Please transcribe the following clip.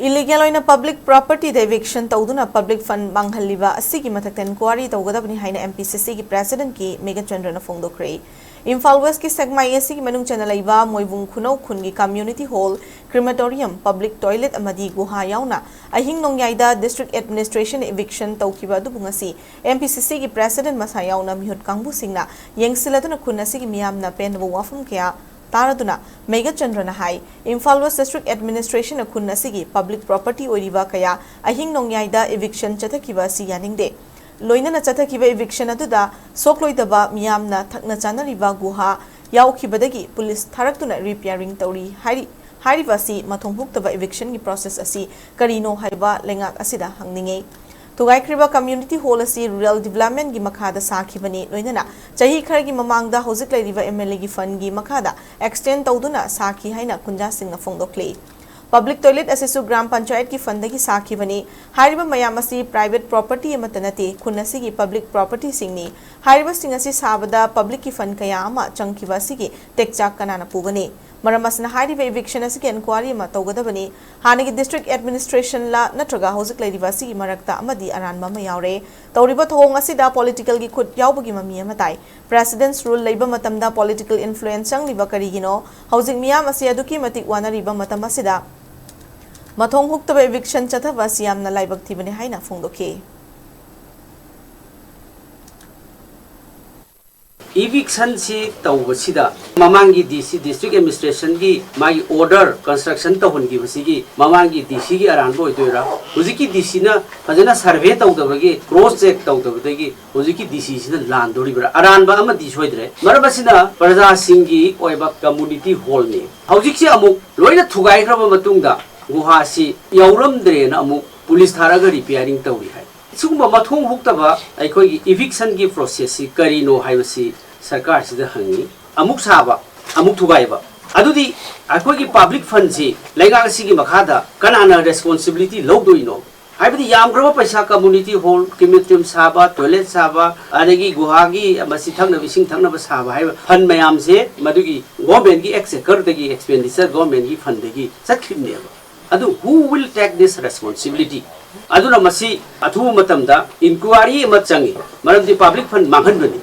Illegal oina public property eviction tawduna public fund Manghalliba Asigi Mathakta inquiry Tougadabani haina MPCC ki president ki Meghachandra na phongdokre. Imphal West ki segmai Asigi manung channel laiba moibung khunau khungi community hall crematorium public toilet amadi guha yauna ahing nongyaida district administration eviction tawkiba dubungasi MPCC ki president masa yauna mihut kangbu singna yengsiladuna khunasi ki miyamna penbu wafum kya Taraduna, Meghachandra na hai, Imphal West District Administration a kun asigi public property oriba kaya ahing nongyaida eviction chatakiba si yaningde. Loina na chatakiba eviction aduda sokloidaba miyamna thakna chanariba guha yaukibadagi police tharakuna repairing tauri hairiba si mathongbhuktaba eviction ki process asi karino haiba lengak asida hangninge. Tougadabani community hall asi rural development gi makhada sakhibani loinana chahi khar gi mamangda hojik lairiba MLA gi fund gi makhada extend tawduna sakhi haina kunja singna phongdokle public toilet asisu gram panchayat ki fund gi sakhibani hairiba mayam asi private property amatanate khunasi gi public property singni hairiba singasi sabada public ki fund kaya ama changkiba sigi tekchak kanana pugani Maramasna hairiba eviction asigi inquiry ma Tougadabani hanagi district administration la natraga hojik lairiba sigi marakta amadi aranba ma yaure tawriba thong asida political gi khut yaubagi mami amatai president's rule leiba matamda political influence sang liba karigino hojik miyam asi aduki matik wanariba matam asida mathong huktaba eviction chathaba siamna laibak thibani haina phongdoke Eviction si tawbasida mamangi DC district administration gi mai order construction tawhungi basigi mamangi DC gi aranbo itoira hujiki DC na fajana survey tawdabagi cross check tawdabagi hujiki DC sina landori bra aranba amadi soidre marabasina praja singi oiba community hall ni hujiki amuk loina thugai khaba matungda guha si yauramdre na amuk police tharaga repairing tawri hai Sungba mathong huktaba aikoi eviction gi process si karino haibasi sarkar sida hangi amuk saba amuk thugaiba adudi aikoi gi public fund si laiga sigi makhada kanana responsibility lowdoino haibadi yamgraba paisa community hall crematorium saba toilet saba adagi guhagi amasi thangna bising thangna ba saba haiba fund mayam se madugi government gi exchequer dagi expenditure government gi fund dagi sakhibne adu who will take this responsibility aduna masi athu matamda inquiry ma changi maramdi public fund manghanbani